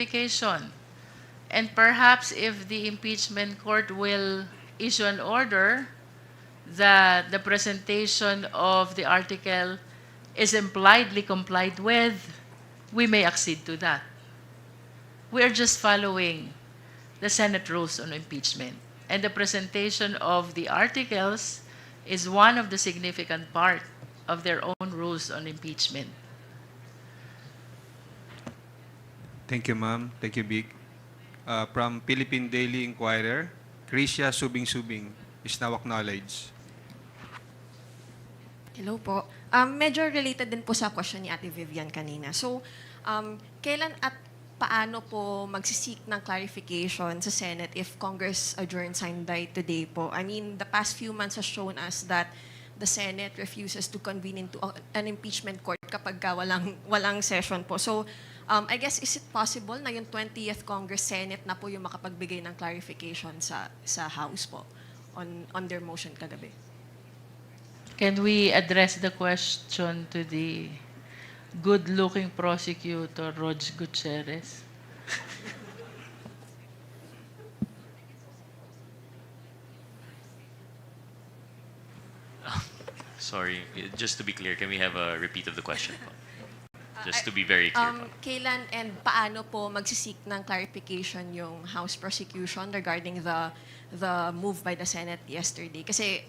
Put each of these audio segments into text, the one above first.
clarification. And perhaps if the impeachment court will issue an order that the presentation of the article is impliedly complied with, we may accede to that. We are just following the Senate rules on impeachment. And the presentation of the articles is one of the significant part of their own rules on impeachment. Thank you, ma'am. Thank you, Vic. From Philippine Daily Inquirer, Krisha Subing-Subing is now acknowledged. Hello po. Medyo related din po sa question ni Ate Vivian kanina. So, kailan at paano po magsisik ng clarification sa Senate if Congress adjourns by today po? I mean, the past few months has shown us that the Senate refuses to convene into an impeachment court kapag walang session po. So, I guess, is it possible na yung 20th Congress Senate na po yung makapagbigay ng clarification sa House po on their motion kagabi? Can we address the question to the good-looking prosecutor, Rog Gutierrez? Sorry, just to be clear, can we have a repeat of the question? Just to be very clear. Kailan and paano po magsisik ng clarification yung House prosecution regarding the move by the Senate yesterday? Kasi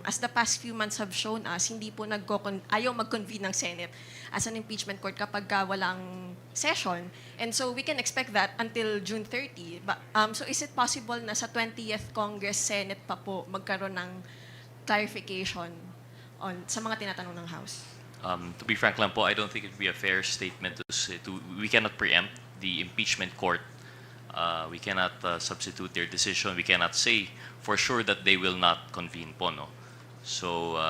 as the past few months have shown us, hindi po ayaw mag-convene ng Senate as an impeachment court kapag walang session. And so we can expect that until June 30. So is it possible na sa 20th Congress Senate pa po magkaroon ng clarification sa mga tinatanong ng House? To be frank lang po, I don't think it would be a fair statement to say we cannot preempt the impeachment court. We cannot substitute their decision. We cannot say for sure that they will not convene po, no? So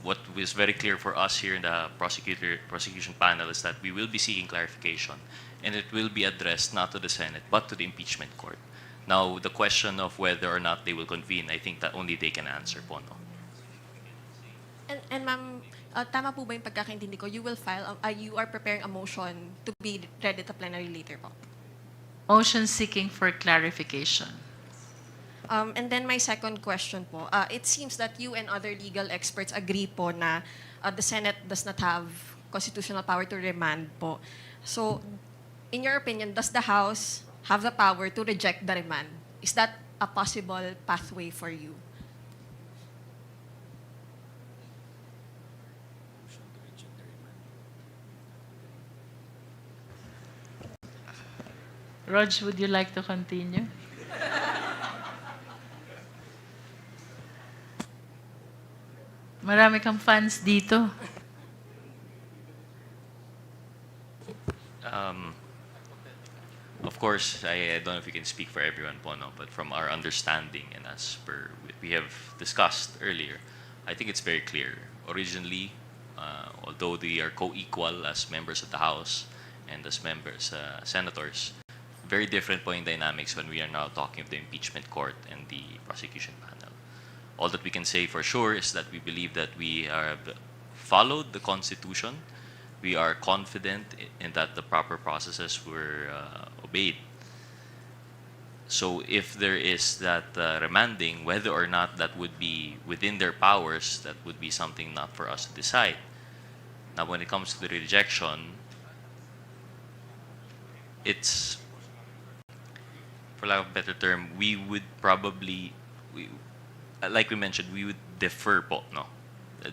what is very clear for us here in the prosecution panel is that we will be seeking clarification, and it will be addressed not to the Senate but to the impeachment court. Now, the question of whether or not they will convene, I think that only they can answer po, no? And ma'am, tama po ba yung pagkakaintindi ko? You will file, you are preparing a motion to be read at the plenary later po? Motion seeking for clarification. And then my second question po, it seems that you and other legal experts agree po na the Senate does not have constitutional power to remand po. So, in your opinion, does the House have the power to reject the remand? Is that a possible pathway for you? Rog, would you like to continue? Marami kang fans dito. Of course, I don't know if we can speak for everyone po, no? But from our understanding and as per we have discussed earlier, I think it's very clear. Originally, although they are co-equal as members of the House and as members, senators, very different po in dynamics when we are now talking of the impeachment court and the prosecution panel. All that we can say for sure is that we believe that we have followed the Constitution. We are confident in that the proper processes were obeyed. So if there is that remanding, whether or not that would be within their powers, that would be something not for us to decide. Now, when it comes to the rejection, it's, for lack of a better term, we would probably, like we mentioned, we would defer po, no?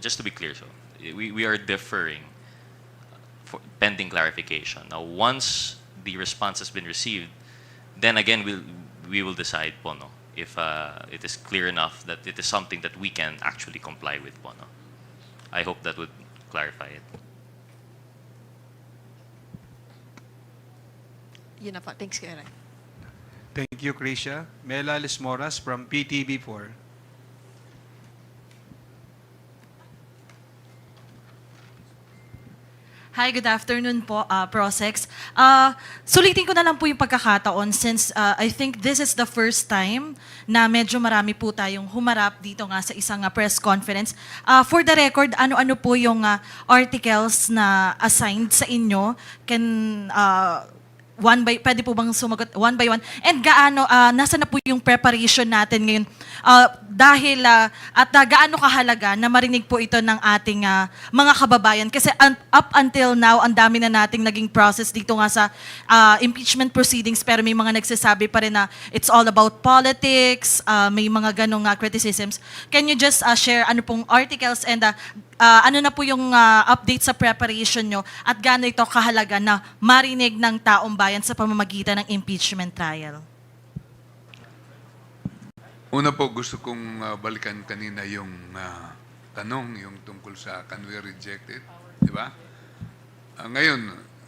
Just to be clear, so we are deferring for pending clarification. Now, once the response has been received, then again we will decide po, no, if it is clear enough that it is something that we can actually comply with po, no? I hope that would clarify it. Yun na po. Thanks, Kuya Ray. Thank you, Krisha. Mela Lismoras from PTV4. Hi, good afternoon po, Prosex. Sulitin ko na lang po yung pagkakataon since I think this is the first time na medyo marami po tayong humarap dito nga sa isang press conference. For the record, ano-ano po yung articles na assigned sa inyo? pwede po bang sumagot one by one? And gaano, nasa na po yung preparation natin ngayon? Gaano kahalaga na marinig po ito ng ating mga kababayan? Kasi up until now, ang dami na nating naging process dito nga sa impeachment proceedings, pero may mga nagsasabi pa rin na it's all about politics, may mga ganong criticisms. Can you just share ano pong articles and ano na po yung update sa preparation nyo at gaano ito kahalaga na marinig ng taong bayan sa pamamagitan ng impeachment trial? Una po, gusto kong balikan kanina yung tanong, yung tungkol sa can we reject it, di ba? Ngayon,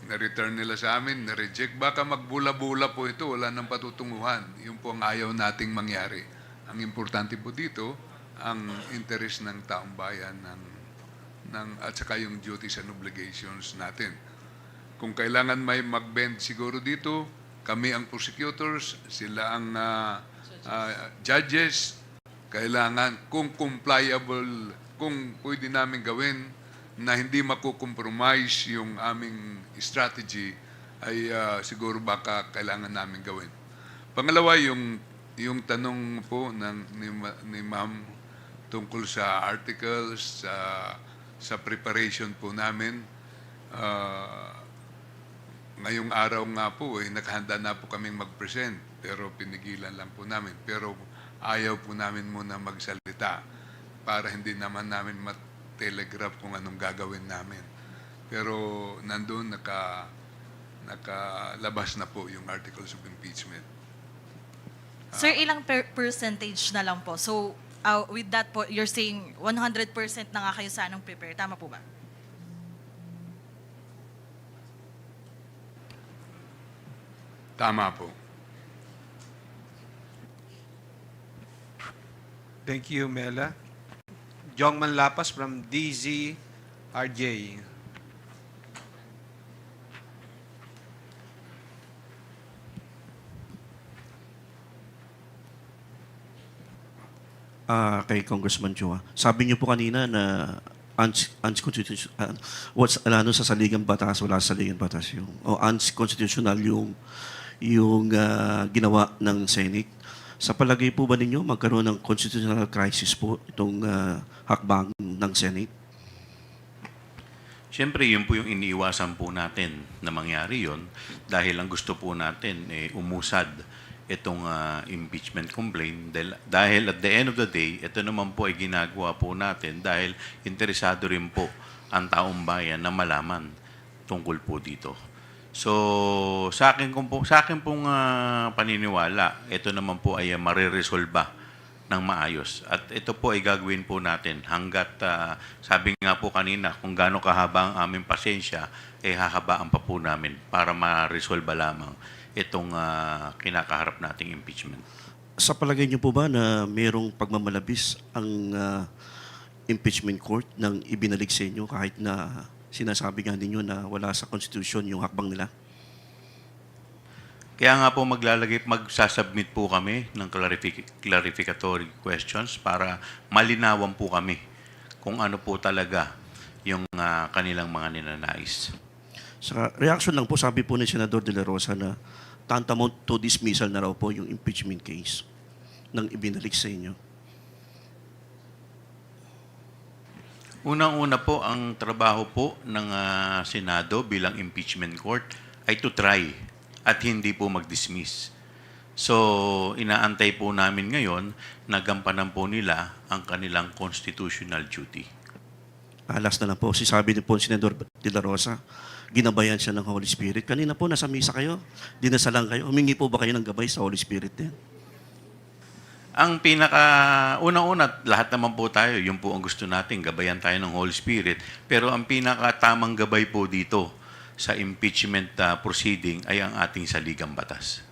na-return nila sa amin, na-reject. Baka magbula-bula po ito, wala nang patutunguhan. Yun po ang ayaw nating mangyari. Ang importante po dito, ang interest ng taong bayan at saka yung duties and obligations natin. Kung kailangan may mag-bend siguro dito, kami ang prosecutors, sila ang judges, kailangan kung compliable, kung pwede namin gawin na hindi makukompromise yung aming strategy, ay siguro baka kailangan namin gawin. Pangalawa, yung tanong po ni Ma'am tungkol sa articles, sa preparation po namin. Ngayong araw nga po, naghanda na po kaming mag-present, pero pinigilan lang po namin. Pero ayaw po namin muna magsalita para hindi naman namin telegraph kung anong gagawin namin. Pero nandun nakalabas na po yung articles of impeachment. Sir, ilang percentage na lang po? So, with that po, you're saying 100% na nga kayo sanang prepare. Tama po ba? Tama po. Thank you, Mela. Jongman Lapas from DZRJ. Kay Congressman Chua. Sabi niyo po kanina na unconstitutional, sa saligang batas, wala sa saligang batas yung, o unconstitutional yung ginawa ng Senate. Sa palagay po ba ninyo, magkaroon ng constitutional crisis po itong hakbang ng Senate? Siyempre, yun po yung iniiwasan po natin na mangyari yun dahil ang gusto po natin umusad itong impeachment complaint dahil at the end of the day, ito naman po ay ginagawa po natin dahil interesado rin po ang taong bayan na malaman tungkol po dito. So, sa akin pong paniniwala, ito naman po ay mariresolba ng maayos. At ito po ay gagawin po natin hanggat, sabi nga po kanina, kung gaano kahaba ang aming pasensya, hahabaan pa po namin para ma-resolba lamang itong kinakaharap nating impeachment. Sa palagay niyo po ba na mayroong pagmamalabis ang impeachment court nang ibinalik sa inyo kahit na sinasabi nga ninyo na wala sa Constitution yung hakbang nila? Kaya nga po magsasubmit po kami ng clarificatory questions para malinawan po kami kung ano po talaga yung kanilang mga ninanais. Sa reaction lang po, sabi po ni Senador De La Rosa na tantamount to dismissal na raw po yung impeachment case nang ibinalik sa inyo. Unang-una po, ang trabaho po ng Senado bilang impeachment court ay to try at hindi po mag-dismiss. So, inaantay po namin ngayon na gampanan po nila ang kanilang constitutional duty. Last na lang po, sabi ni po Senador De La Rosa, ginabayan siya ng Holy Spirit. Kanina po, nasa misa kayo, dinasalang kayo. Humingi po ba kayo ng gabay sa Holy Spirit din? Ang unang-una, lahat naman po tayo, yun po ang gusto natin, gabayan tayo ng Holy Spirit. Pero ang pinakatamang gabay po dito sa impeachment proceeding ay ang ating saligang batas.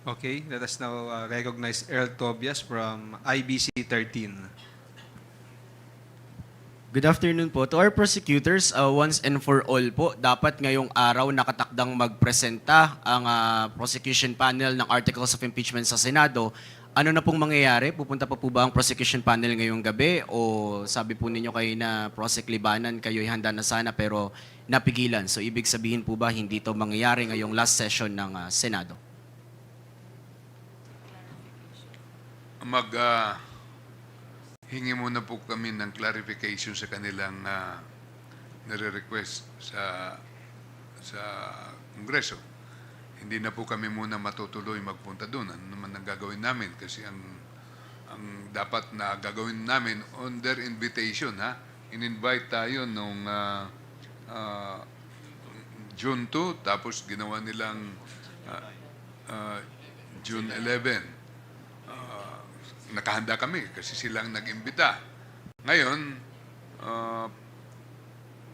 Okay, let us now recognize Earl Tobias from IBC 13. Good afternoon po. To our prosecutors, once and for all po, dapat ngayong araw nakatakdang magpresenta ang prosecution panel ng Articles of Impeachment sa Senado ano na pong mangyayari? Pupunta pa po ba ang prosecution panel ngayong gabi? O sabi po ninyo kayo na Prosec Libanan, kayo'y handa na sana pero napigilan. So ibig sabihin po ba hindi to mangyayari ngayong last session ng Senado? Hingi muna po kami ng clarification sa kanilang nire-request sa Kongreso. Hindi na po kami muna matutuloy magpunta doon. Ano naman ang gagawin namin? Kasi ang dapat na gagawin namin on their invitation, in-invite tayo nung June 2, tapos ginawa nilang June 11. Nakahanda kami kasi silang nag-imbita. Ngayon,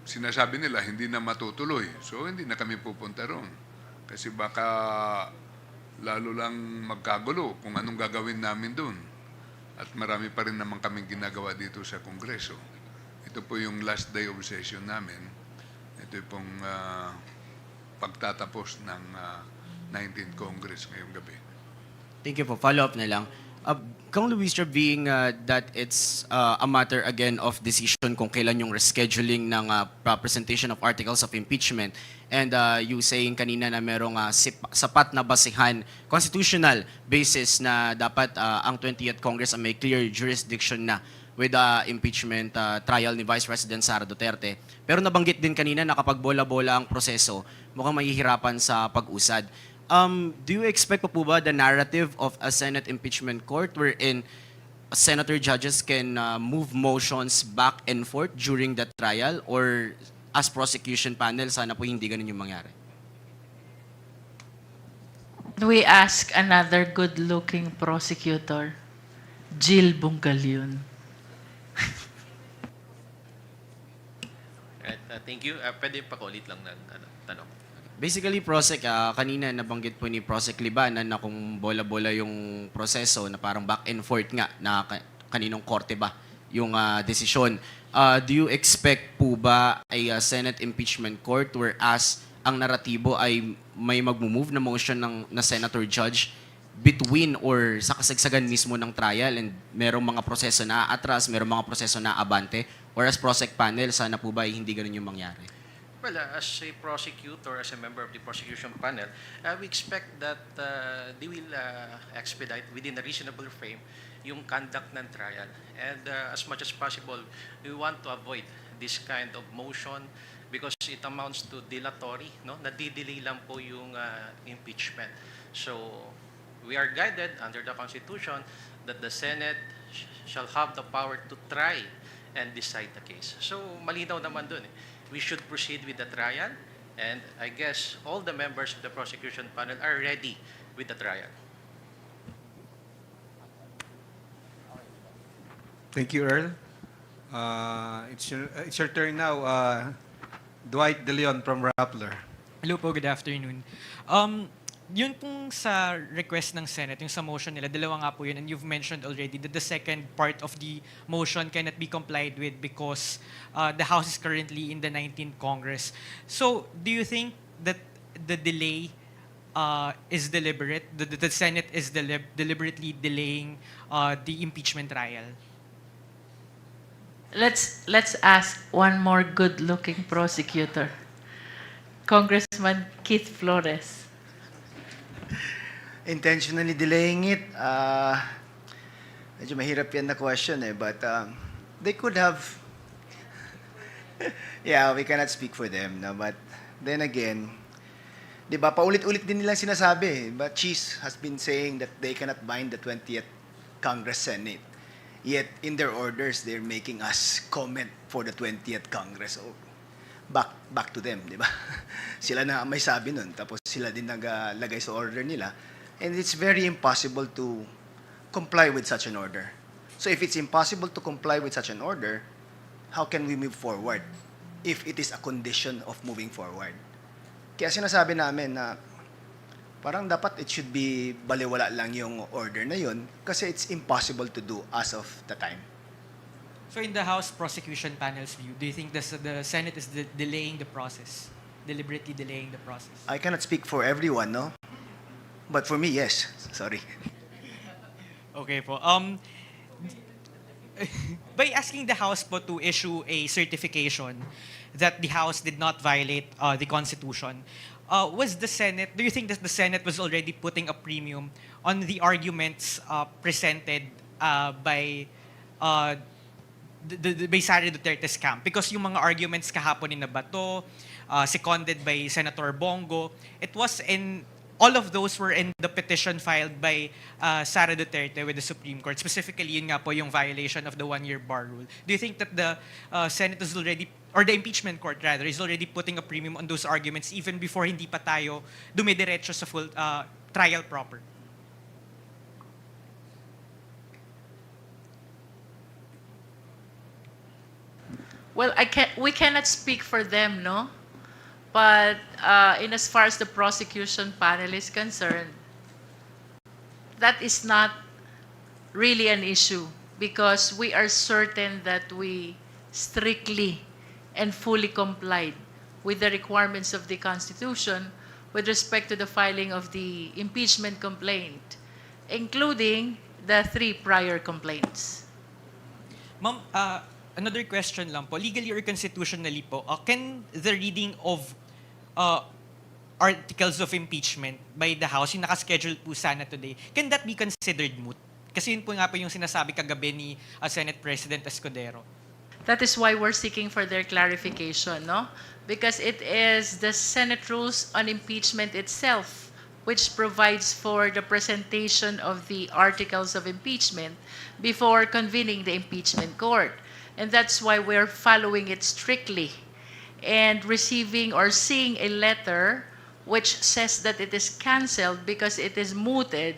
sinasabi nila hindi na matutuloy. So, hindi na kami pupunta roon. Kasi baka lalo lang magkagulo kung anong gagawin namin doon. At marami pa rin naman kaming ginagawa dito sa Kongreso. Ito po yung last day of session namin. Ito pong pagtatapos ng 19th Congress ngayong gabi. Thank you po. Follow-up na lang. Kung LIVESTREAM, being that it's a matter again of decision kung kailan yung rescheduling ng presentation of articles of impeachment, and you saying kanina na merong sapat na basihan, constitutional basis na dapat ang 20th Congress ay may clear jurisdiction na with the impeachment trial ni Vice President Sara Duterte. Pero nabanggit din kanina na kapag bola-bola ang proseso, mukhang mahihirapan sa pag-usad. Do you expect pa po ba the narrative of a Senate impeachment court wherein senator judges can move motions back and forth during the trial, or as prosecution panel, sana po hindi ganun yung mangyari? We ask another good-looking prosecutor, Jill Bungalyun. Thank you. Pwede pa ulit lang ng tanong. Basically, Prosec, kanina nabanggit po ni Prosec Libanan na kung bola-bola yung proseso, na parang back and forth nga, na kaninong korte ba yung desisyon. Do you expect po ba ay Senate impeachment court whereas ang naratibo ay may magmumove na motion na senator judge between or sa kasagsagan mismo ng trial, and merong mga proseso na atras, merong mga proseso na abante, whereas Prosec panel, sana po ba ay hindi ganun yung mangyari? Well, as a prosecutor, as a member of the prosecution panel, we expect that they will expedite within a reasonable frame yung conduct ng trial. And as much as possible, we want to avoid this kind of motion because it amounts to dilatory, no? Nadidelay lang po yung impeachment. So, we are guided under the Constitution that the Senate shall have the power to try and decide the case. So, malinaw naman dun eh. We should proceed with the trial, and I guess all the members of the prosecution panel are ready with the trial. Thank you, Earl. It's your turn now. Dwight De Leon from Rappler. Hello po, good afternoon. Yun pong sa request ng Senate, yung sa motion nila, dalawa nga po yun, and you've mentioned already that the second part of the motion cannot be complied with because the House is currently in the 19th Congress. So, do you think that the delay is deliberate, the Senate is deliberately delaying the impeachment trial? Let's ask one more good-looking prosecutor, Congressman Keith Flores. Intentionally delaying it, medyo mahirap yan na question but they could have, yeah, we cannot speak for them, no? But then again, di ba, paulit-ulit din nilang sinasabi, but Cheese has been saying that they cannot bind the 20th Congress Senate. Yet, in their orders, they're making us comment for the 20th Congress. So, back to them, di ba? Sila na may sabi nun, tapos sila din naglagay sa order nila. And it's very impossible to comply with such an order. So if it's impossible to comply with such an order, how can we move forward if it is a condition of moving forward? Kaya sinasabi namin na parang dapat it should be baliwala lang yung order na yun kasi it's impossible to do as of the time. So in the House prosecution panel's view, do you think the Senate is delaying the process, deliberately delaying the process? I cannot speak for everyone, no? But for me, yes. Sorry. Okay po. By asking the House po to issue a certification that the House did not violate the Constitution, was the Senate, do you think that the Senate was already putting a premium on the arguments presented by by Sara Duterte's camp? Because yung mga arguments kahapon ni Nabato, seconded by Senator Bongo, it was in all of those were in the petition filed by Sara Duterte with the Supreme Court. Specifically, yun nga po yung violation of the one-year bar rule. Do you think that the Senate is already, or the impeachment court rather, is already putting a premium on those arguments even before hindi pa tayo dumidiretso sa full trial proper? Well, we cannot speak for them, no? But in as far as the prosecution panel is concerned, that is not really an issue because we are certain that we strictly and fully complied with the requirements of the Constitution with respect to the filing of the impeachment complaint, including the 3 prior complaints. Ma'am, another question lang po. Legally or constitutionally po, can the reading of articles of impeachment by the House, yung nakaschedule po sana today, can that be considered moot? Kasi yun po nga po yung sinasabi kagabi ni Senate President Escudero. That is why we're seeking for their clarification, no? Because it is the Senate rules on impeachment itself which provides for the presentation of the articles of impeachment before convening the impeachment court. And that's why we're following it strictly and receiving or seeing a letter which says that it is canceled because it is mooted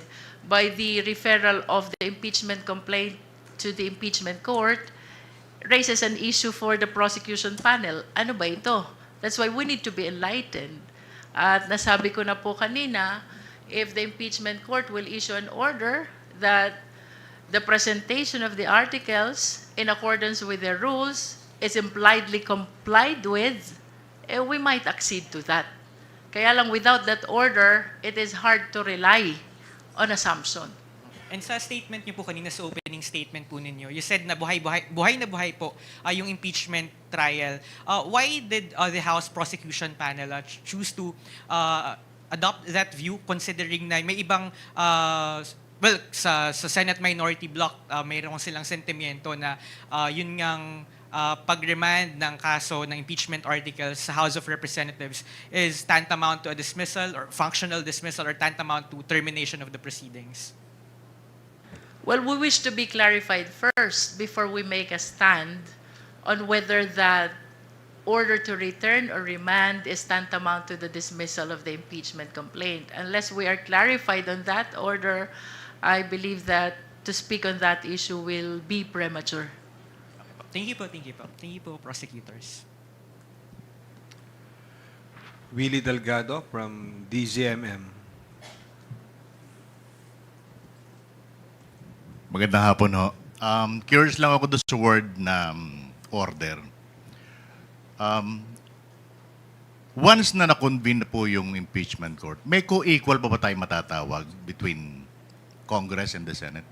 by the referral of the impeachment complaint to the impeachment court raises an issue for the prosecution panel. Ano ba ito? That's why we need to be enlightened. At nasabi ko na po kanina, if the impeachment court will issue an order that the presentation of the articles in accordance with their rules is impliedly complied with, we might accede to that. Kaya lang without that order, it is hard to rely on assumption. And sa statement niyo po kanina, sa opening statement po ninyo, you said na buhay na buhay po yung impeachment trial. Why did the House Prosecution Panel choose to adopt that view considering na may ibang well, sa Senate Minority Bloc, mayroon silang sentimiento na yun ngang pag-remand ng kaso ng impeachment articles sa House of Representatives is tantamount to a dismissal or functional dismissal or tantamount to termination of the proceedings? Well, we wish to be clarified first before we make a stand on whether that order to return or remand is tantamount to the dismissal of the impeachment complaint. Unless we are clarified on that order, I believe that to speak on that issue will be premature. Thank you po, thank you po. Thank you po, prosecutors. Willie Delgado from DZMM. Magandang hapon ho. Curious lang ako doon sa word na order. Once na na-convene na po yung impeachment court, may co-equal pa ba tayo matatawag between Congress and the Senate?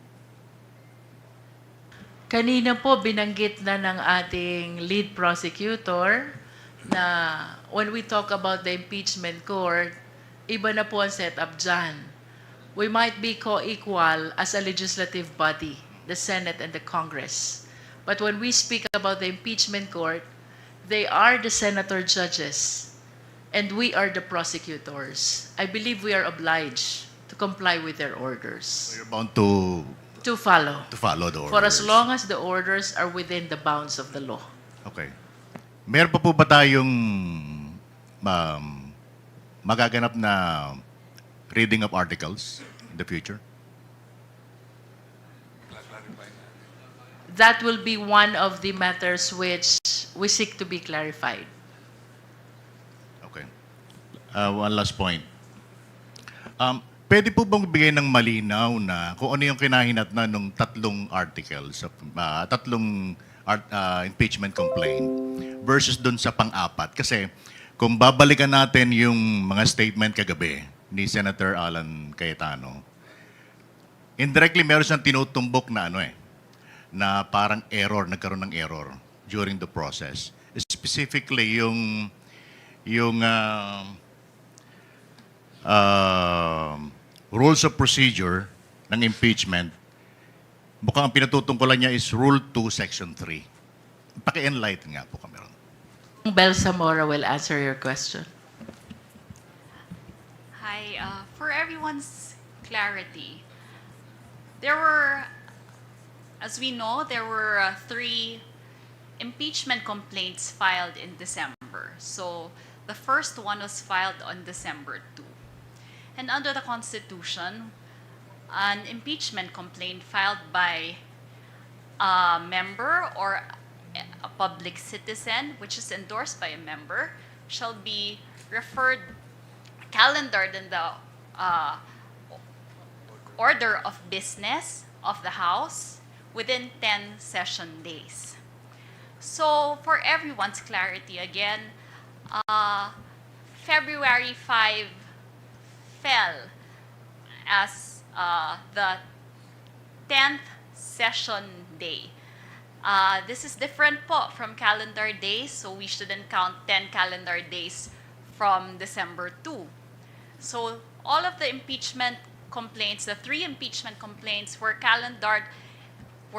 Kanina po binanggit na ng ating lead prosecutor na when we talk about the impeachment court, iba na po ang setup dyan. We might be co-equal as a legislative body, the Senate and the Congress. But when we speak about the impeachment court, they are the senator judges and we are the prosecutors. I believe we are obliged to comply with their orders. So you're bound to follow the orders. for as long as the orders are within the bounds of the law. Okay. Meron pa po ba tayong magaganap na reading of articles in the future? That will be one of the matters which we seek to be clarified. Okay. One last point. Pwede po bang bigay ng malinaw na kung ano yung kinahinatnan ng tatlong articles, tatlong impeachment complaint versus dun sa pang-apat? Kasi kung babalikan natin yung mga statement kagabi ni Senator Alan Cayetano, indirectly meron siyang tinutumbok na na parang error, nagkaroon ng error during the process. Specifically, yung rules of procedure ng impeachment, mukhang ang pinatutungkulan niya is Rule 2, Section 3. Paki-enlighten nga po kami ron. Bel Zamora will answer your question. Hi, for everyone's clarity, there were, as we know, there were 3 impeachment complaints filed in December. So the first one was filed on December 2. And under the Constitution, an impeachment complaint filed by a member or a public citizen, which is endorsed by a member, shall be calendared in the order of business of the House within 10 session days. So, for everyone's clarity, again, February 5 fell as the 10th session day. This is different po from calendar days, so we shouldn't count 10 calendar days from December 2. So all of the impeachment complaints, the 3 impeachment complaints were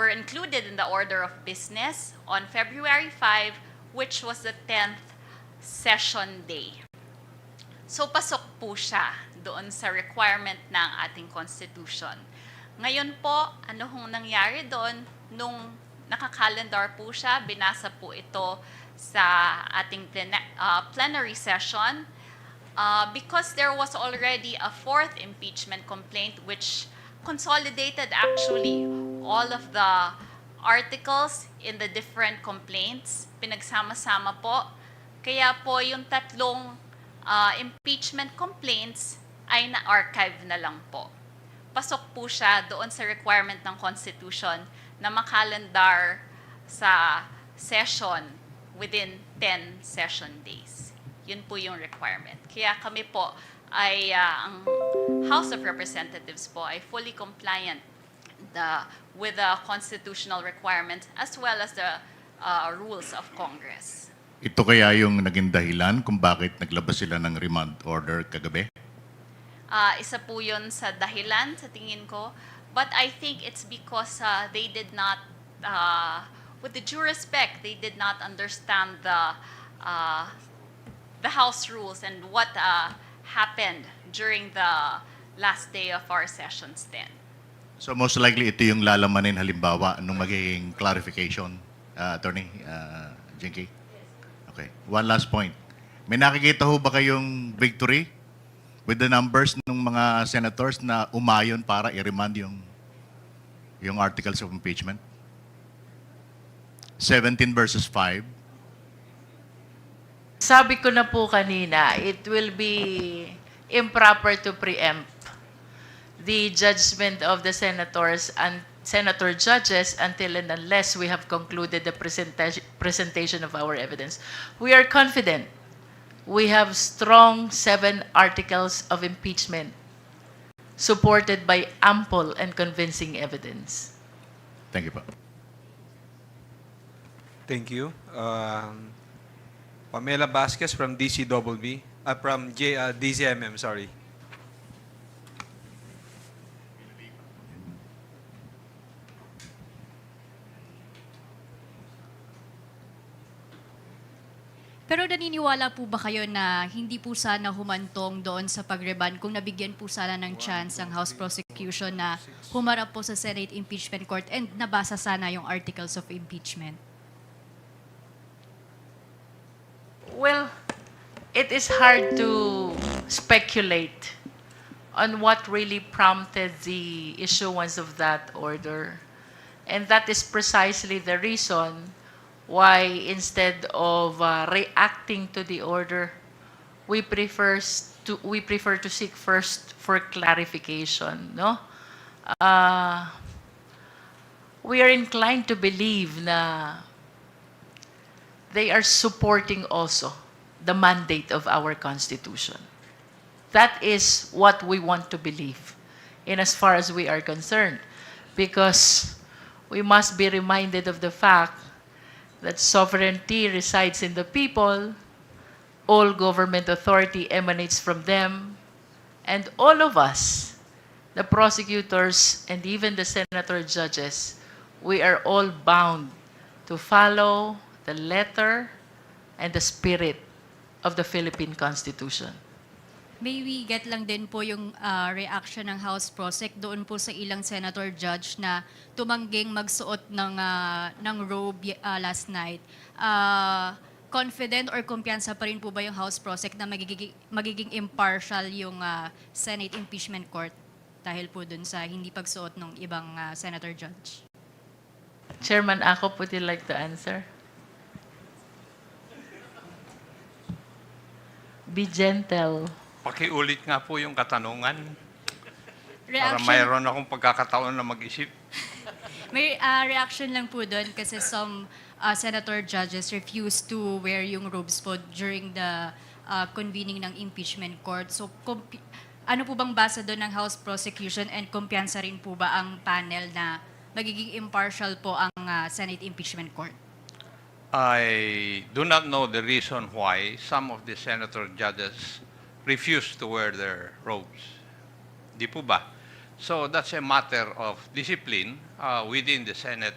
included in the order of business on February 5, which was the 10th session day. So pasok po siya doon sa requirement ng ating Constitution. Ngayon po, ano hong nangyari doon? Nung nakakalendar po siya, binasa po ito sa ating plenary session because there was already a 4th impeachment complaint which consolidated actually all of the articles in the different complaints. Pinagsama-sama po. Kaya po yung 3 impeachment complaints ay na-archive na lang po. Pasok po siya doon sa requirement ng Constitution na makalendar sa session within 10 session days. Yun po yung requirement. Kaya kami po ay, ang House of Representatives po ay fully compliant with the constitutional requirements as well as the rules of Congress. Ito kaya yung naging dahilan kung bakit naglabas sila ng remand order kagabi? Isa po yun sa dahilan sa tingin ko. But I think it's because they did not, with the due respect, they did not understand the House rules and what happened during the last day of our sessions then. So most likely ito yung lalamanin halimbawa nung magiging clarification, Attorney Jinky? Okay. One last point. May nakikita ho ba kayong victory with the numbers ng mga senators na umayon para i-remand yung articles of impeachment? 17 versus 5. Sabi ko na po kanina, it will be improper to preempt the judgment of the senators and senator judges until and unless we have concluded the presentation of our evidence. We are confident. We have strong 7 articles of impeachment supported by ample and convincing evidence. Thank you po. Thank you. Pamela Vasquez from DCMM, sorry. Pero naniniwala po ba kayo na hindi po sana humantong doon sa pag-remand kung nabigyan po sana ng chance ang House Prosecution na humarap po sa Senate Impeachment Court and nabasa sana yung articles of impeachment? Well, it is hard to speculate on what really prompted the issuance of that order. And that is precisely the reason why instead of reacting to the order, we prefer to seek first for clarification, no? We are inclined to believe na they are supporting also the mandate of our Constitution. That is what we want to believe. in as far as we are concerned, because we must be reminded of the fact that sovereignty resides in the people, all government authority emanates from them, and all of us, the prosecutors and even the senator judges, we are all bound to follow the letter and the spirit of the Philippine Constitution. May we get lang din po yung reaction ng House Prosec doon po sa ilang senator judge na tumangging magsuot ng robe last night. Confident or kumpiyansa pa rin po ba yung House Prosec na magiging impartial yung Senate Impeachment Court dahil po dun sa hindi pagsuot ng ibang senator judge? Chairman Akop, would you like to answer? Be gentle. Pakiulit nga po yung katanungan para Reaction, mayroon akong pagkakataon na mag-isip. may reaction lang po doon kasi some senator judges refused to wear yung robes po during the convening ng impeachment court. So, ano po bang basa doon ng House Prosecution and kumpiyansa rin po ba ang panel na magiging impartial po ang Senate Impeachment Court? I do not know the reason why some of the senator judges refuse to wear their robes. Di po ba? So that's a matter of discipline within the Senate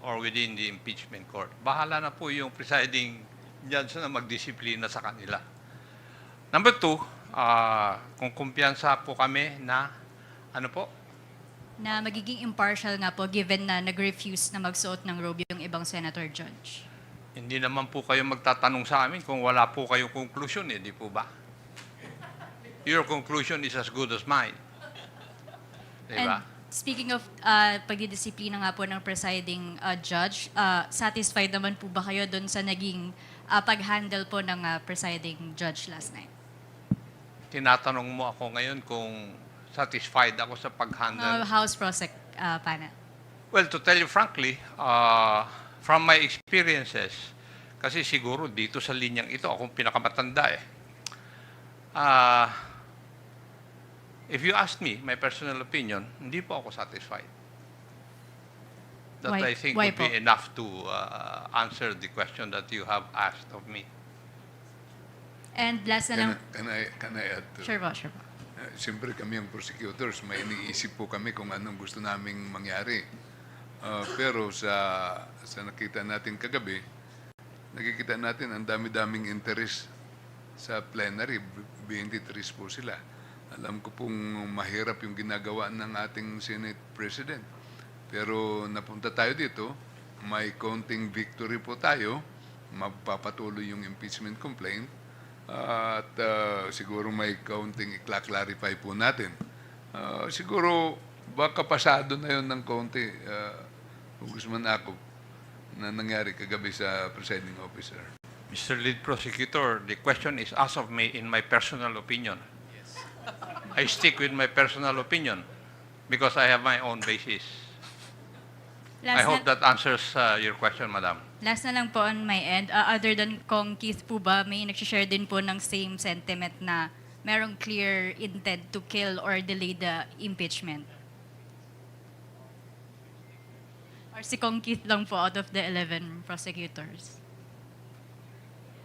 or within the impeachment court. Bahala na po yung presiding judge na magdisiplina sa kanila. Number two, kung kumpiyansa po kami na, ano po? Na magiging impartial nga po given na nag-refuse na magsuot ng robe yung ibang senator judge. Hindi naman po kayo magtatanong sa amin kung wala po kayong conclusion, di po ba? Your conclusion is as good as mine. Diba? And speaking of pagdidisiplina nga po ng presiding judge, satisfied naman po ba kayo doon sa naging pag-handle po ng presiding judge last night? Tinatanong mo ako ngayon kung satisfied ako sa pag-handle. House Prosec panel. Well, to tell you frankly, from my experiences, kasi siguro dito sa linyang ito, akong pinakamatanda eh. If you ask me, my personal opinion, hindi po ako satisfied. That I think would be enough to answer the question that you have asked of me. And last na lang. Can I add to? Sure po, sure po. Siyempre kami ang prosecutors, may iniisip po kami kung anong gusto naming mangyari. Pero sa nakita natin kagabi, nakikita natin ang dami-daming interest sa plenary, 23 po sila. Alam ko pong mahirap yung ginagawa ng ating Senate President. Pero napunta tayo dito, may counting victory po tayo, mapapatuloy yung impeachment complaint, at siguro may counting i-clarify po natin. Siguro baka pasado na yun ng konti, Congressman Akop, na nangyari kagabi sa presiding officer. Mr. Lead Prosecutor, the question is as of me in my personal opinion. Yes. I stick with my personal opinion because I have my own basis. I hope that answers your question, Madam. Last na lang po on my end. Other than Kong Keith po ba, may nag-share din po ng same sentiment na merong clear intent to kill or delay the impeachment? Or si Kong Keith lang po out of the 11 prosecutors?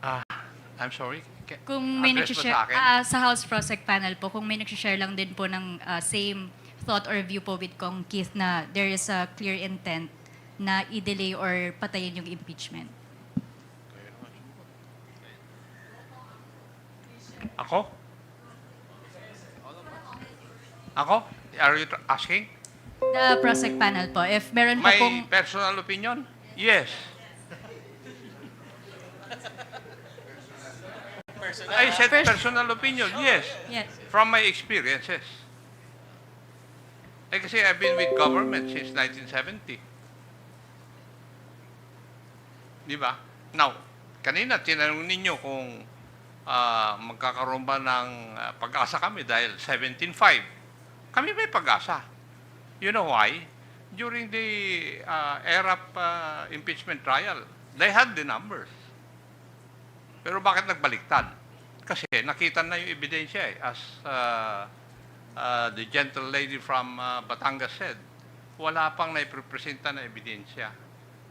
I'm sorry? Kung may Address nag-share, ba sa akin? sa House Prosec panel po, kung may nag-share lang din po ng same thought or view po with Kong Keith na there is a clear intent na i-delay or patayin yung impeachment. Ako? Ako? Are you asking? The Prosec panel po, if meron po My pong... personal opinion? Yes. I said personal opinion, yes. Yes. From my experiences. Kasi I've been with government since 1970. Di ba? Now, kanina tinanong ninyo kung magkakaroon ba ng pag-asa kami dahil 17-5. Kami may pag-asa. You know why? During the ERAP impeachment trial, they had the numbers. Pero bakit nagbaliktad? Kasi nakita na yung ebidensya as the gentle lady from Batangas said, wala pang naiprepresenta na ebidensya.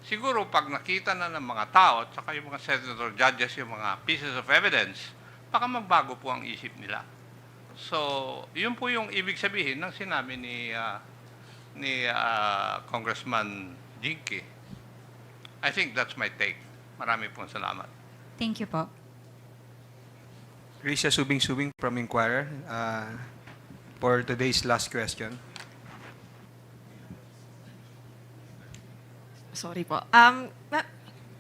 Siguro pag nakita na ng mga tao at saka yung mga senator judges yung mga pieces of evidence, baka magbago po ang isip nila. So, yun po yung ibig sabihin ng sinabi ni Congressman Jinky. I think that's my take. Marami pong salamat. Thank you po. Risha Subing-Subing from Inquirer, for today's last question. Sorry po.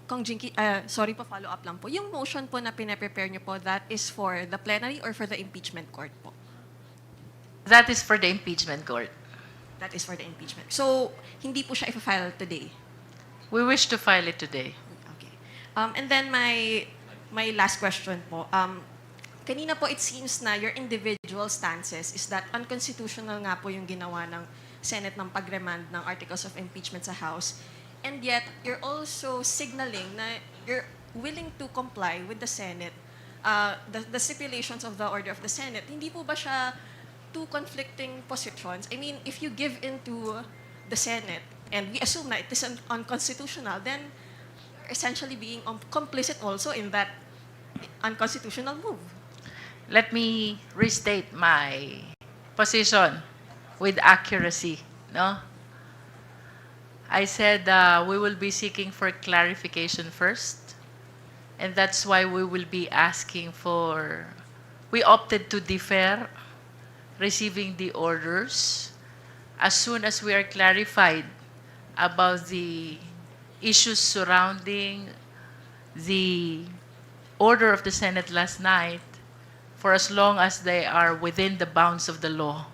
Kong Jinky, sorry po, follow up lang po. Yung motion po na pinaprepare niyo po, that is for the plenary or for the impeachment court po? That is for the impeachment court. That is for the impeachment. So, hindi po siya i-file today? We wish to file it today. Okay. And then my last question po. Kanina po it seems na your individual stances is that unconstitutional nga po yung ginawa ng Senate ng pag-remand ng articles of impeachment sa House. And yet, you're also signaling na you're willing to comply with the Senate, the stipulations of the order of the Senate. Hindi po ba siya two conflicting positions? I mean, if you give in to the Senate, and we assume that it is unconstitutional, then essentially being complicit also in that unconstitutional move. Let me restate my position with accuracy. No? I said we will be seeking for clarification first, and that's why we will be asking for, we opted to defer receiving the orders as soon as we are clarified about the issues surrounding the order of the Senate last night. For as long as they are within the bounds of the law,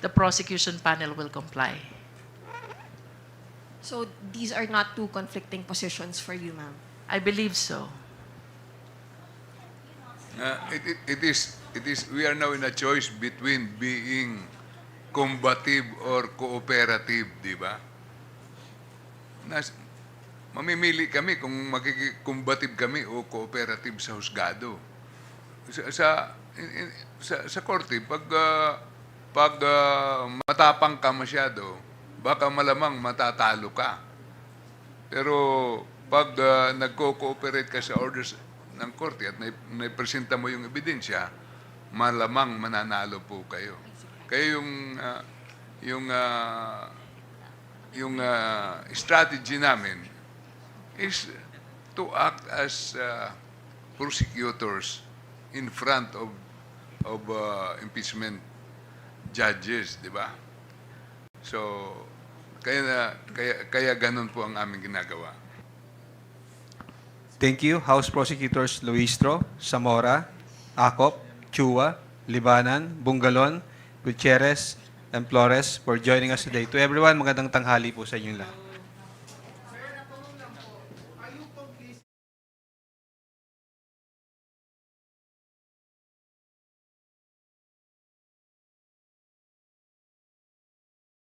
the prosecution panel will comply. So these are not two conflicting positions for you, ma'am? I believe so. It is, we are now in a choice between being combative or cooperative, di ba? Mamimili kami kung magiging-combative kami o cooperative sa husgado. Sa korte, pag matapang ka masyado, baka malamang matatalo ka. Pero pag nagko-cooperate ka sa orders ng korte at naipresenta mo yung ebidensya, malamang mananalo po kayo. Kaya yung strategy namin is to act as prosecutors in front of impeachment judges, di ba? So, kaya ganun po ang aming ginagawa. Thank you, House Prosecutors Luistro, Zamora, Acop, Chua, Libanan, Bungalon, Gutierrez, and Flores for joining us today. To everyone, magandang tanghali po sa inyong lahat.